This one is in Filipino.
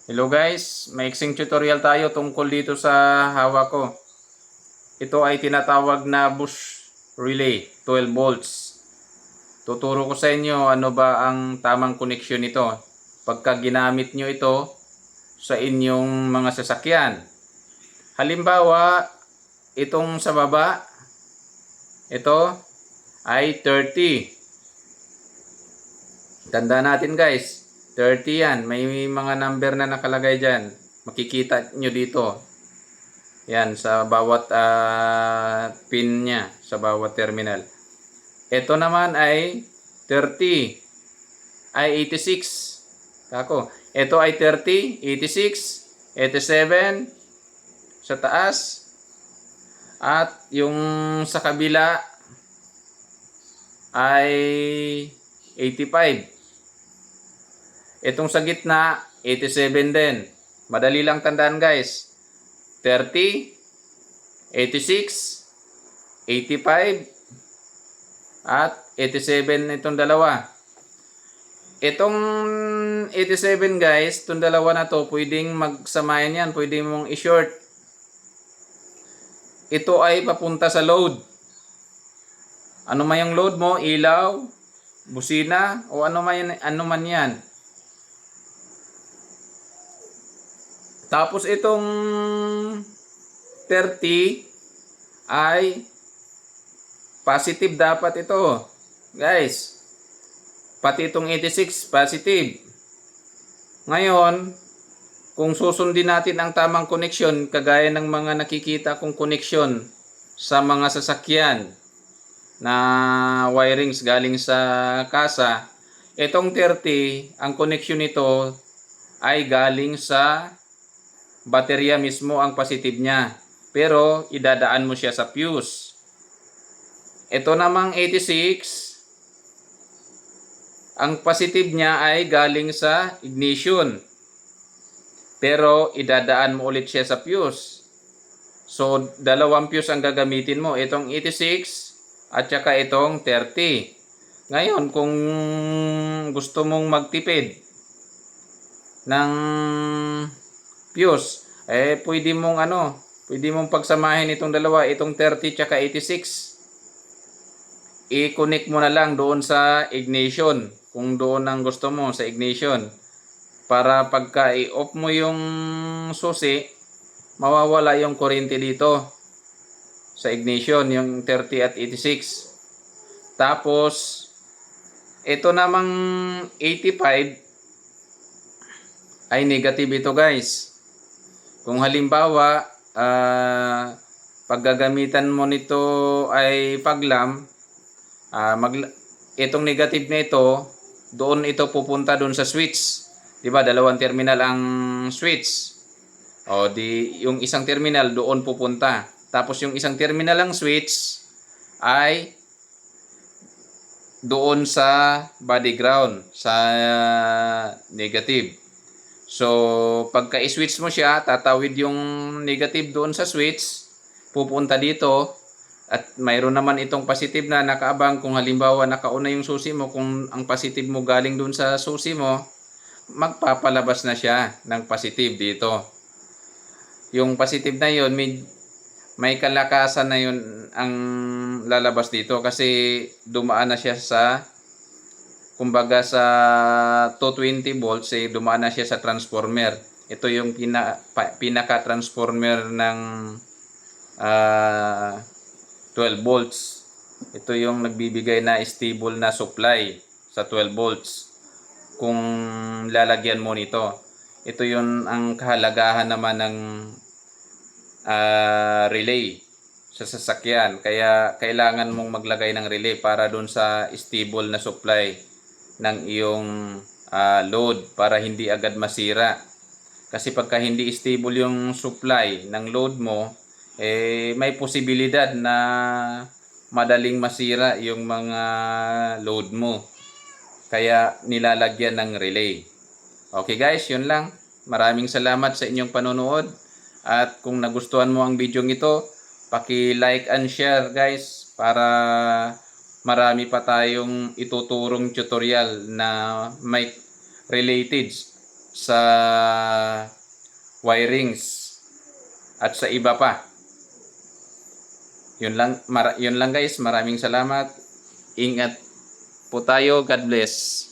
Hello guys, maiksing tutorial tayo tungkol dito sa hawak ko. Ito ay tinatawag na bush relay, 12 volts. Tuturo ko sa inyo ano ba ang tamang koneksyon nito pagka ginamit nyo ito sa inyong mga sasakyan. Halimbawa, itong sa baba, ito ay 30. Tanda natin guys, 30 yan. May mga number na nakalagay dyan. Makikita nyo dito. Yan, sa bawat pin niya, sa bawat terminal. Ito naman ay 30, ay 86. Kako. Ito ay 30, 86, 87 sa taas. At yung sa kabila ay 85. Itong sa gitna, 87 din. Madali lang tandaan guys. 30, 86, 85, at 87 itong dalawa. Itong 87 guys, itong dalawa na to, pwedeng magsamayan yan. Pwede mong i-short. Ito ay papunta sa load. Ano man yung load mo, ilaw, busina, o ano man yan. Tapos itong 30 ay positive dapat ito. Guys, pati itong 86 positive. Ngayon, kung susundin natin ang tamang koneksyon, kagaya ng mga nakikita kong koneksyon sa mga sasakyan na wirings galing sa kasa, itong 30, ang koneksyon nito ay galing sa baterya mismo ang positive niya. Pero idadaan mo siya sa fuse. Ito namang 86, ang positive niya ay galing sa ignition. Pero idadaan mo ulit siya sa fuse. So dalawang fuse ang gagamitin mo. Itong 86 at saka itong 30. Ngayon kung gusto mong magtipid ng fuse, pwede mong pagsamahin itong dalawa, itong 30 tsaka 86. I-connect mo na lang doon sa ignition, kung doon ang gusto mo sa ignition. Para pagka i-off mo yung susi, mawawala yung kuryente dito sa ignition, yung 30 at 86. Tapos, ito namang 85 ay negative ito guys. Kung halimbawa, paggagamitan mo nito ay paglam, itong negative na ito, doon ito pupunta doon sa switch. Diba, dalawang terminal ang switch. O yung isang terminal doon pupunta. Tapos yung isang terminal ang switch ay doon sa body ground, sa negative. So, pagka i-switch mo siya, tatawid yung negative doon sa switch, pupunta dito, at mayroon naman itong positive na nakaabang. Kung halimbawa nakauna yung susi mo, kung ang positive mo galing doon sa susi mo, magpapalabas na siya ng positive dito. Yung positive na yun, may kalakasan na yun ang lalabas dito kasi dumaan na siya sa, kumbaga sa 220 volts, dumaan na siya sa transformer. Ito yung pinaka-transformer ng 12 volts. Ito yung nagbibigay na stable na supply sa 12 volts. Kung lalagyan mo nito, ito yung ang kahalagahan naman ng relay sa sasakyan. Kaya kailangan mong maglagay ng relay para doon sa stable na supply ng iyong load, para hindi agad masira. Kasi pagka hindi stable yung supply ng load mo, may posibilidad na madaling masira yung mga load mo. Kaya nilalagyan ng relay. Okay guys, yun lang. Maraming salamat sa inyong panonood. At kung nagustuhan mo ang video ito, paki-like and share guys, para marami pa tayong ituturong tutorial na may related sa wirings at sa iba pa. Yun lang guys, maraming salamat. Ingat po tayo. God bless.